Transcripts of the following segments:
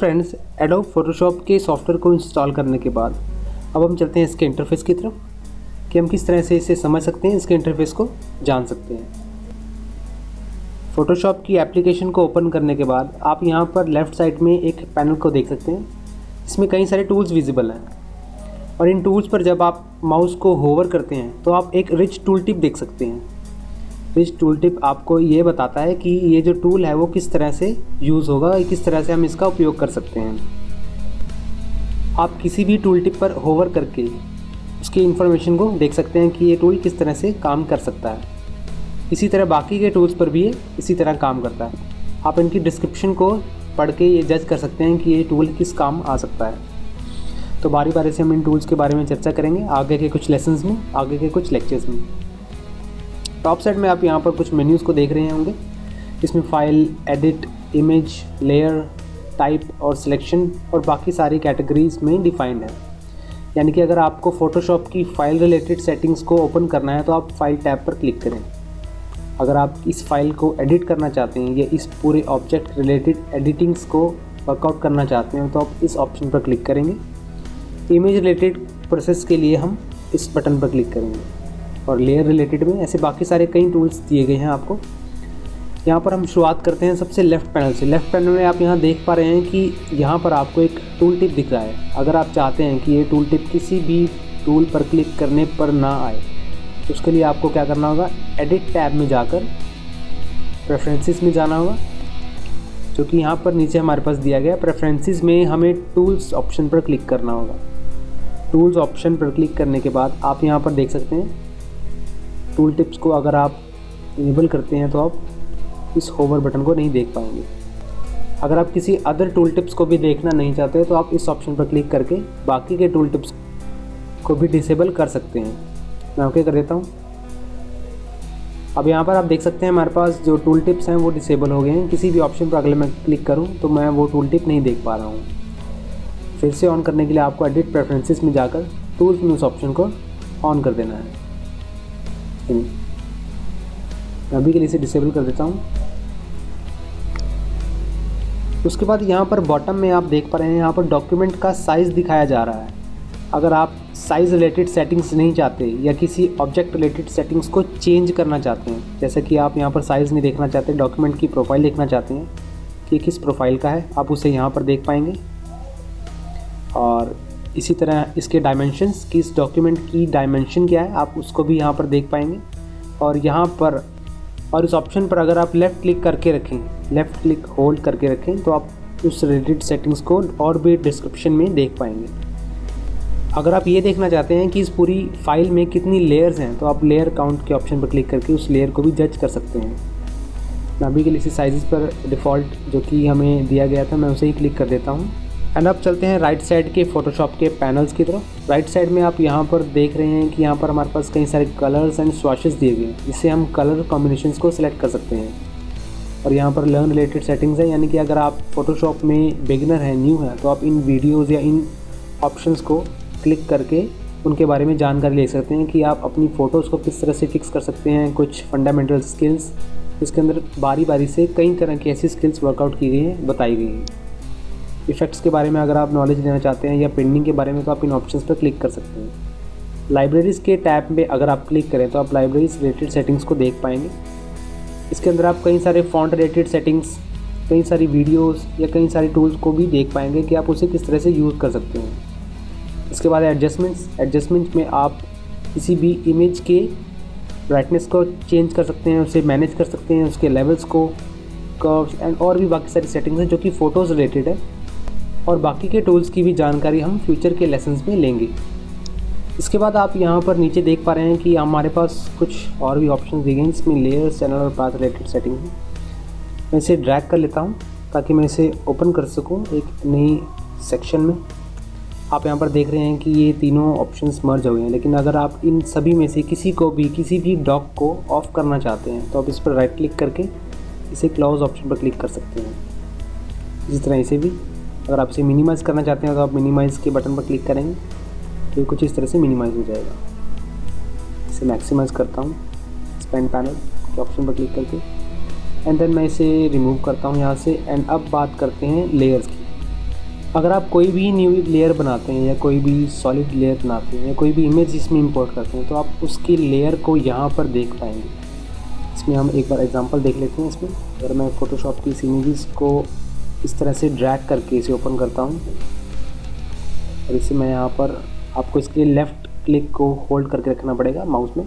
Friends, adobe Photoshop के software को install करने के बाद अब हम चलते हैं इसके इंटरफेस की तरफ कि हम किस तरह से इसे समझ सकते हैं, इसके इंटरफेस को जान सकते हैं। फोटोशॉप की एप्लीकेशन को ओपन करने के बाद आप यहाँ पर लेफ़्ट साइड में एक पैनल को देख सकते हैं। इसमें कई सारे टूल्स विजिबल हैं और इन टूल्स पर जब आप माउस को होवर करते हैं तो आप एक रिच टूल टिप देख सकते हैं। रिच टूल टिप आपको ये बताता है कि ये जो टूल है वो किस तरह से यूज़ होगा, किस तरह से हम इसका उपयोग कर सकते हैं। आप किसी भी टूल टिप पर होवर करके उसकी इन्फॉर्मेशन को देख सकते हैं कि ये टूल किस तरह से काम कर सकता है। इसी तरह बाकी के टूल्स पर भी ये इसी तरह काम करता है। आप इनकी डिस्क्रिप्शन को पढ़ के ये जज कर सकते हैं कि ये टूल किस काम आ सकता है। तो बारी बारी से हम इन टूल्स के बारे में चर्चा करेंगे आगे के कुछ लेसन्स में, आगे के कुछ लेक्चर्स में। टॉप साइड में आप यहाँ पर कुछ मेन्यूज़ को देख रहे होंगे। इसमें file, edit, image, layer, type और सिलेक्शन और बाकी सारी कैटेगरीज में डिफाइंड है। यानी कि अगर आपको फ़ोटोशॉप की फ़ाइल रिलेटेड सेटिंग्स को ओपन करना है तो आप फाइल टैब पर क्लिक करें। अगर आप इस फाइल को एडिट करना चाहते हैं या इस पूरे ऑब्जेक्ट रिलेटेड एडिटिंग्स को वर्कआउट करना चाहते हैं तो आप इस ऑप्शन पर क्लिक करेंगे। इमेज रिलेटेड प्रोसेस के लिए हम इस बटन पर क्लिक करेंगे और लेयर रिलेटेड में ऐसे बाकी सारे कई टूल्स दिए गए हैं आपको। यहाँ पर हम शुरुआत करते हैं सबसे लेफ़्ट पैनल से। लेफ़्ट पैनल में आप यहाँ देख पा रहे हैं कि यहाँ पर आपको एक टूल टिप दिख रहा है। अगर आप चाहते हैं कि ये टूल टिप किसी भी टूल पर क्लिक करने पर ना आए तो उसके लिए आपको क्या करना होगा, एडिट टैब में जाकर प्रेफरेंसेस में जाना होगा, जो कि यहाँ पर नीचे हमारे पास दिया गया। प्रेफरेंसेस में हमें टूल्स ऑप्शन पर क्लिक करना होगा। टूल्स ऑप्शन पर क्लिक करने के बाद आप यहाँ पर देख सकते हैं टूल टिप्स को अगर आप इनेबल करते हैं तो आप इस होवर बटन को नहीं देख पाएंगे। अगर आप किसी अदर टूल टिप्स को भी देखना नहीं चाहते तो आप इस ऑप्शन पर क्लिक करके बाकी के टूल टिप्स को भी डिसेबल कर सकते हैं। मैं ओके कर देता हूँ। अब यहाँ पर आप देख सकते हैं हमारे पास जो टूल टिप्स हैं वो डिसेबल हो गए हैं। किसी भी ऑप्शन पर अगर मैं क्लिक करूँ तो मैं वो टूल टिप नहीं देख पा रहा हूँ। फिर से ऑन करने के लिए आपको एडिट प्रेफरेंसेस में जाकर टूल्स में उस ऑप्शन को ऑन कर देना है। मैं अभी के लिए इसे डिसेबल कर देता हूँ। उसके बाद यहाँ पर बॉटम में आप देख पा रहे हैं यहाँ पर डॉक्यूमेंट का साइज़ दिखाया जा रहा है। अगर आप साइज़ रिलेटेड सेटिंग्स नहीं चाहते या किसी ऑब्जेक्ट रिलेटेड सेटिंग्स को चेंज करना चाहते हैं, जैसे कि आप यहाँ पर साइज़ नहीं देखना चाहते, डॉक्यूमेंट की प्रोफाइल देखना चाहते हैं कि किस प्रोफाइल का है, आप उसे यहाँ पर देख पाएंगे। और इसी तरह इसके डायमेंशंस कि इस डॉक्यूमेंट की डायमेंशन क्या है आप उसको भी यहाँ पर देख पाएंगे। और यहाँ पर और इस ऑप्शन पर अगर आप लेफ़्ट क्लिक करके रखें, लेफ़्ट क्लिक होल्ड करके रखें तो आप उस रिलेटेड सेटिंग्स को और भी डिस्क्रिप्शन में देख पाएंगे। अगर आप ये देखना चाहते हैं कि इस पूरी फाइल में कितनी लेयर्स हैं तो आप लेयर काउंट के ऑप्शन पर क्लिक करके उस लेयर को भी जज कर सकते हैं। मैं अभी के लिए इसी साइज़ पर डिफ़ॉल्ट जो कि हमें दिया गया था मैं उसे ही क्लिक कर देता हूँ। एंड अब चलते हैं राइट साइड के फ़ोटोशॉप के पैनल्स की तरफ। राइट साइड में आप यहाँ पर देख रहे हैं कि यहाँ पर हमारे पास कई सारे कलर्स एंड स्वैशेस दिए गए हैं, जिससे हम कलर कॉम्बिनेशंस को सिलेक्ट कर सकते हैं। और यहाँ पर लर्न रिलेटेड सेटिंग्स है, यानी कि अगर आप फ़ोटोशॉप में बिगिनर हैं, न्यू हैं, तो आप इन वीडियोज़ या इन ऑप्शंस को क्लिक करके उनके बारे में जानकारी ले सकते हैं कि आप अपनी फ़ोटोज़ को किस तरह से फिक्स कर सकते हैं। कुछ फंडामेंटल स्किल्स, इसके अंदर बारी बारी से कई तरह की ऐसी स्किल्स वर्कआउट की गई हैं, बताई गई हैं। इफ़ेक्ट्स के बारे में अगर आप नॉलेज लेना चाहते हैं या पेंडिंग के बारे में तो आप इन ऑप्शंस पर क्लिक कर सकते हैं। लाइब्रेरीज़ के टैब में अगर आप क्लिक करें तो आप लाइब्रेरीज रिलेटेड सेटिंग्स को देख पाएंगे। इसके अंदर आप कई सारे फॉन्ट रिलेटेड सेटिंग्स, कई सारी वीडियोस या कई सारे टूल्स को भी देख पाएंगे कि आप उसे किस तरह से यूज़ कर सकते हैं। इसके बाद एडजस्टमेंट्स में आप किसी भी इमेज के ब्राइटनेस को चेंज कर सकते हैं, उसे मैनेज कर सकते हैं, उसके लेवल्स को, कर्व्स एंड और भी बाकी सारी सेटिंग्स हैं जो कि फ़ोटोज़ रिलेटेड है। और बाकी के टूल्स की भी जानकारी हम फ्यूचर के लेसन्स में लेंगे। इसके बाद आप यहाँ पर नीचे देख पा रहे हैं कि हमारे पास कुछ और भी ऑप्शन दिए गए हैं। इसमें लेयर, चैनल और पाथ रिलेटेड सेटिंग है। मैं इसे ड्रैग कर लेता हूँ ताकि मैं इसे ओपन कर सकूँ एक नई सेक्शन में। आप यहाँ पर देख रहे हैं कि ये तीनों ऑप्शंस मर्ज हो गए हैं, लेकिन अगर आप इन सभी में से किसी भी डॉक को ऑफ़ करना चाहते हैं तो आप इस पर राइट क्लिक करके इसे क्लोज ऑप्शन पर क्लिक कर सकते हैं। इसी तरह इसे भी अगर आप इसे मिनिमाइज़ करना चाहते हैं तो आप मिनिमाइज़ के बटन पर क्लिक करेंगे तो ये कुछ इस तरह से मिनिमाइज़ हो जाएगा। इसे मैक्सिमाइज़ करता हूँ एक्सपेंड पैनल के ऑप्शन पर क्लिक करके एंड देन मैं इसे रिमूव करता हूँ यहाँ से। एंड अब बात करते हैं लेयर्स की। अगर आप कोई भी न्यू लेयर बनाते हैं या कोई भी सॉलिड लेयर बनाते हैं या कोई भी इमेज इसमें इंपोर्ट करते हैं तो आप उसकी लेयर को यहाँ पर देख पाएंगे। इसमें हम एक बार एग्जांपल देख लेते हैं। इसमें अगर मैं फ़ोटोशॉप की इस इमेजेस को इस तरह से ड्रैग करके इसे ओपन करता हूँ और इसे मैं यहाँ पर, आपको इसके लिए लेफ़्ट क्लिक को होल्ड करके रखना पड़ेगा माउस में।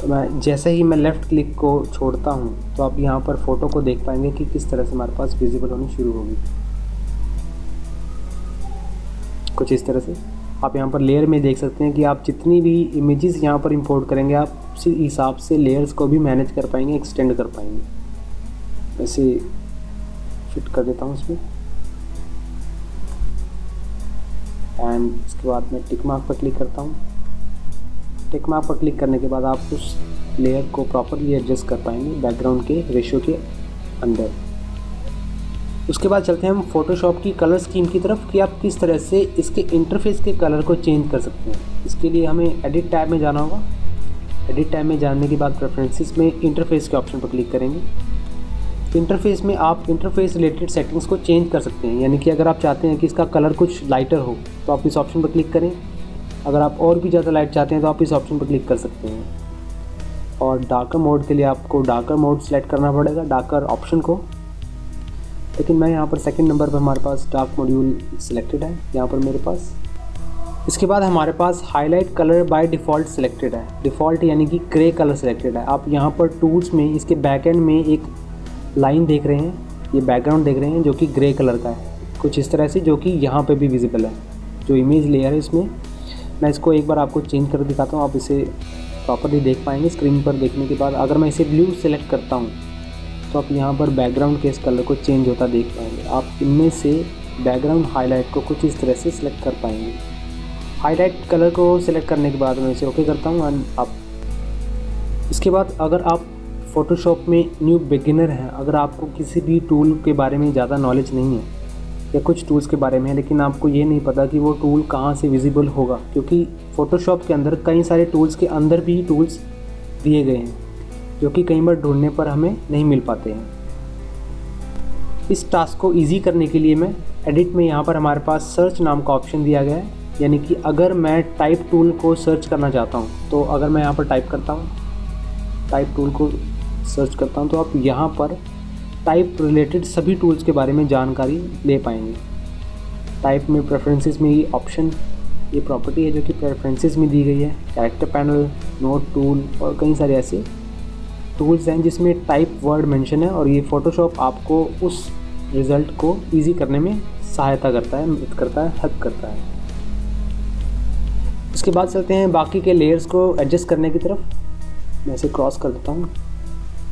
तो मैं जैसे ही मैं लेफ़्ट क्लिक को छोड़ता हूँ तो आप यहाँ पर फ़ोटो को देख पाएंगे कि किस तरह से हमारे पास विजिबल होनी शुरू होगी। कुछ इस तरह से आप यहाँ पर लेयर में देख सकते हैं कि आप जितनी भी इमेजेस यहाँ पर इंपोर्ट करेंगे आप उसी हिसाब से लेयर्स को भी मैनेज कर पाएंगे, एक्सटेंड कर पाएंगे। वैसे फिट कर देता हूँ इसमें एंड इसके बाद मैं टिक मार्क पर क्लिक करता हूँ। टिक मार्क पर क्लिक करने के बाद आप उस लेयर को प्रॉपरली एडजस्ट कर पाएंगे बैकग्राउंड के रेशियो के अंदर। उसके बाद चलते हैं हम फोटोशॉप की कलर स्कीम की तरफ कि आप किस तरह से इसके इंटरफेस के कलर को चेंज कर सकते हैं। इसके लिए हमें एडिट टैब में जाना होगा। एडिट टैब में जाने के बाद प्रेफरेंसेस में इंटरफेस के ऑप्शन पर क्लिक करेंगे। इंटरफेस में आप इंटरफेस रिलेटेड सेटिंग्स को चेंज कर सकते हैं, यानी कि अगर आप चाहते हैं कि इसका कलर कुछ लाइटर हो तो आप इस ऑप्शन पर क्लिक करें। अगर आप और भी ज़्यादा लाइट चाहते हैं तो आप इस ऑप्शन पर क्लिक कर सकते हैं। और डार्कर मोड के लिए आपको डार्कर मोड सेलेक्ट करना पड़ेगा, डार्कर ऑप्शन को। लेकिन मैं यहाँ पर सेकंड नंबर पर हमारे पास डार्क मॉड्यूल सिलेक्टेड है यहाँ पर मेरे पास। इसके बाद हमारे पास highlight colour by default selected है। डिफ़ॉल्ट यानी कि ग्रे कलर सिलेक्टेड है। आप यहाँ पर टूल्स में इसके बैक एंड में एक लाइन देख रहे हैं, ये बैकग्राउंड देख रहे हैं जो कि ग्रे कलर का है, कुछ इस तरह से, जो कि यहाँ पे भी विजिबल है। जो इमेज लेयर है इसमें, मैं इसको एक बार आपको चेंज कर दिखाता हूँ, आप इसे प्रॉपर्ली देख पाएंगे स्क्रीन पर देखने के बाद। अगर मैं इसे ब्लू सेलेक्ट करता हूँ तो आप यहाँ पर बैकग्राउंड के इस कलर को चेंज होता देख पाएंगे। आप इनमें से बैकग्राउंड हाईलाइट को कुछ इस तरह से सिलेक्ट कर पाएंगे। हाईलाइट कलर को सिलेक्ट करने के बाद मैं इसे ओके करता हूँ। एंड आप इसके बाद अगर आप फ़ोटोशॉप में न्यू बिगिनर हैं, अगर आपको किसी भी टूल के बारे में ज़्यादा नॉलेज नहीं है या कुछ टूल्स के बारे में है लेकिन आपको ये नहीं पता कि वो टूल कहाँ से विजिबल होगा, क्योंकि फ़ोटोशॉप के अंदर कई सारे टूल्स के अंदर भी टूल्स दिए गए हैं जो कि कई बार ढूंढने पर हमें नहीं मिल पाते हैं। इस टास्क को ईजी करने के लिए मैं एडिट में यहाँ पर हमारे पास सर्च नाम का ऑप्शन दिया गया है, यानी कि अगर मैं टाइप टूल को सर्च करना चाहता हूँ तो अगर मैं यहाँ पर टाइप करता हूँ, टाइप टूल को सर्च करता हूँ, तो आप यहाँ पर टाइप रिलेटेड सभी टूल्स के बारे में जानकारी ले पाएंगे। टाइप में प्रेफरेंसेस में ये ऑप्शन, ये प्रॉपर्टी है जो कि प्रेफरेंसेस में दी गई है। कैरेक्टर पैनल, नोट टूल और कई सारे ऐसे टूल्स हैं जिसमें टाइप वर्ड मेंशन है, और ये फ़ोटोशॉप आपको उस रिज़ल्ट को ईजी करने में सहायता करता है, मदद करता है, हेल्प करता है। उसके बाद चलते हैं बाकी के लेयर्स को एडजस्ट करने की तरफ। मैं इसे क्रॉस कर देता हूँ।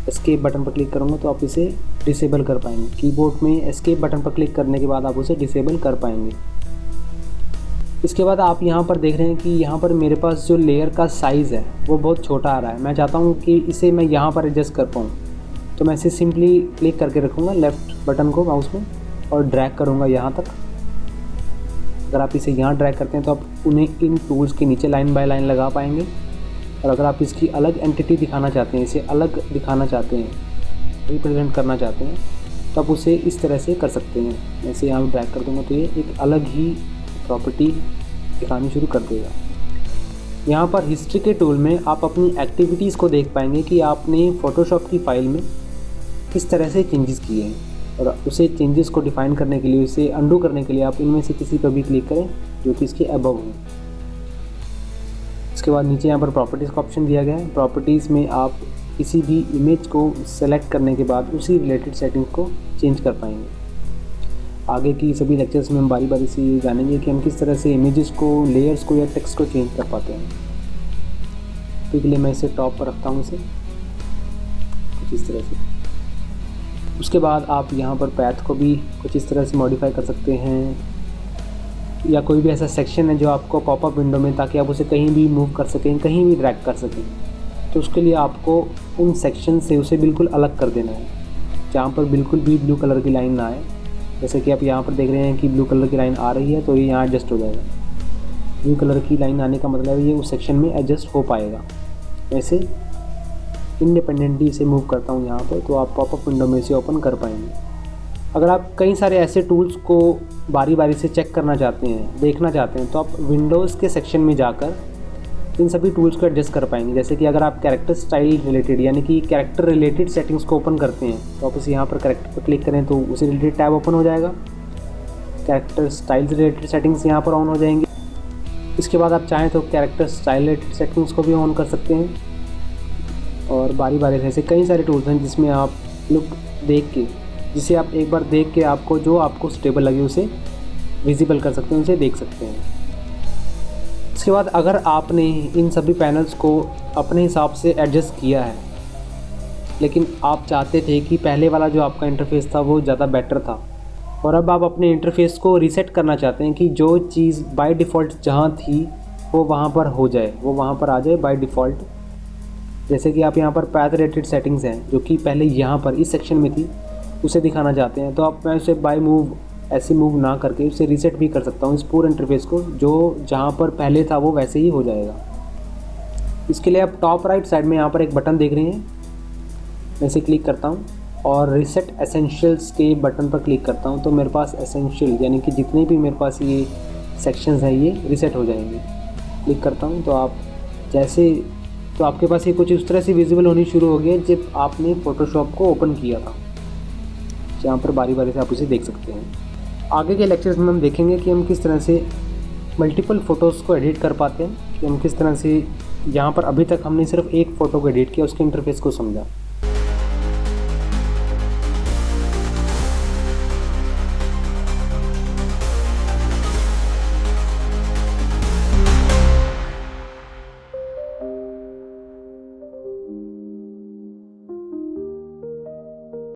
एस्केप बटन पर क्लिक करूँगा तो आप इसे डिसेबल कर पाएंगे। कीबोर्ड में एस्केप बटन पर क्लिक करने के बाद आप उसे डिसेबल कर पाएंगे। इसके बाद आप यहाँ पर देख रहे हैं कि यहाँ पर मेरे पास जो लेयर का साइज़ है वो बहुत छोटा आ रहा है। मैं चाहता हूँ कि इसे मैं यहाँ पर एडजस्ट कर पाऊँ, तो मैं इसे सिंपली क्लिक करके रखूँगा लेफ़्ट बटन को माउस में और ड्रैग करूँगा यहाँ तक। अगर आप इसे यहाँ ड्रैग करते हैं तो आप उन्हें इन टूल्स के नीचे लाइन बाय लाइन लगा पाएंगे। और अगर आप इसकी अलग एंटिटी दिखाना चाहते हैं, इसे अलग दिखाना चाहते हैं, रिप्रेजेंट करना चाहते हैं, तो आप उसे इस तरह से कर सकते हैं। मैं इसे यहाँ ड्रैग कर दूँगा तो ये एक अलग ही प्रॉपर्टी दिखानी शुरू कर देगा। यहाँ पर हिस्ट्री के टूल में आप अपनी एक्टिविटीज़ को देख पाएंगे कि आपने फ़ोटोशॉप की फ़ाइल में किस तरह से चेंजेस किए हैं, और उसे चेंजेस को डिफ़ाइन करने के लिए, उसे अंडू करने के लिए आप इनमें से किसी पर भी क्लिक करें जो कि इसके अबव हो। इसके बाद नीचे यहाँ पर प्रॉपर्टीज़ का ऑप्शन दिया गया है। प्रॉपर्टीज़ में आप किसी भी इमेज को सेलेक्ट करने के बाद उसी रिलेटेड सेटिंग को चेंज कर पाएंगे। आगे की सभी लेक्चर्स में हम बारी बारी से ये जानेंगे कि हम किस तरह से इमेजेस को, लेयर्स को या टेक्स्ट को चेंज कर पाते हैं। तो इसके लिए मैं इसे टॉप पर रखता हूँ, इसे कुछ इस तरह से। उसके बाद आप यहाँ पर पैथ को भी कुछ इस तरह से मॉडिफाई कर सकते हैं, या कोई भी ऐसा सेक्शन है जो आपको पॉपअप विंडो में, ताकि आप उसे कहीं भी मूव कर सकें, कहीं भी ड्रैग कर सकें, तो उसके लिए आपको उन सेक्शन से उसे बिल्कुल अलग कर देना है, जहाँ पर बिल्कुल भी ब्लू कलर की लाइन ना आए। जैसे कि आप यहाँ पर देख रहे हैं कि ब्लू कलर की लाइन आ रही है, तो ये यहाँ एडजस्ट हो जाएगा। ब्लू कलर की लाइन आने का मतलब है ये उस सेक्शन में एडजस्ट हो पाएगा। वैसे इंडिपेंडेंटली इसे मूव करता हूँ यहाँ पर, तो आप पॉपअप विंडो में इसे ओपन कर पाएंगे। अगर आप कई सारे ऐसे टूल्स को बारी बारी से चेक करना चाहते हैं, देखना चाहते हैं, तो आप विंडोज़ के सेक्शन में जाकर इन सभी टूल्स को एडजस्ट कर पाएंगे। जैसे कि अगर आप कैरेक्टर स्टाइल रिलेटेड यानी कि कैरेक्टर रिलेटेड सेटिंग्स को ओपन करते हैं तो आप उसे यहाँ पर कैरेक्टर पर क्लिक करें तो उसे रिलेटेड टैब ओपन हो जाएगा। कैरेक्टर स्टाइल रिलेटेड सेटिंग्स यहाँ पर ऑन हो जाएंगी। इसके बाद आप चाहें तो कैरेक्टर स्टाइल रिलेटेड सेटिंग्स को भी ऑन कर सकते हैं। और बारी बारी से ऐसे कई सारे टूल्स हैं जिसमें आप लुक देख के, जिसे आप एक बार देख के आपको जो आपको सुटेबल लगे उसे विजिबल कर सकते हैं, उसे देख सकते हैं। इसके बाद अगर आपने इन सभी पैनल्स को अपने हिसाब से एडजस्ट किया है, लेकिन आप चाहते थे कि पहले वाला जो आपका इंटरफेस था वो ज़्यादा बेटर था, और अब आप अपने इंटरफेस को रीसेट करना चाहते हैं कि जो चीज़ बाय डिफ़ॉल्ट जहाँ थी वो वहाँ पर हो जाए, वो वहाँ पर आ जाए बाय डिफ़ॉल्ट। जैसे कि आप यहाँ पर पैथ रिलेटेड सेटिंग्स हैं जो कि पहले यहाँ पर इस सेक्शन में थी, उसे दिखाना चाहते हैं, तो आप मैं उसे बाय मूव ऐसे मूव ना करके उसे रीसेट भी कर सकता हूँ इस पूरे इंटरफेस को, जो जहाँ पर पहले था वो वैसे ही हो जाएगा। इसके लिए आप टॉप राइट साइड में यहाँ पर एक बटन देख रहे हैं, मैं इसे क्लिक करता हूँ और रीसेट एसेंशियल्स के बटन पर क्लिक करता हूँ तो मेरे पास एसेंशियल यानी कि जितने भी मेरे पास ये सेक्शंस हैं ये रीसेट हो जाएंगे। क्लिक करता हूँ तो आप जैसे तो आपके पास ये कुछ उस तरह से विजिबल होनी शुरू हो गई जब आपने फ़ोटोशॉप को ओपन किया था। यहाँ पर बारी बारी से आप इसे देख सकते हैं। आगे के लेक्चर्स में हम देखेंगे कि हम किस तरह से मल्टीपल फ़ोटोज़ को एडिट कर पाते हैं, कि हम किस तरह से यहाँ पर अभी तक हमने सिर्फ एक फ़ोटो को एडिट किया, उसके इंटरफेस को समझा।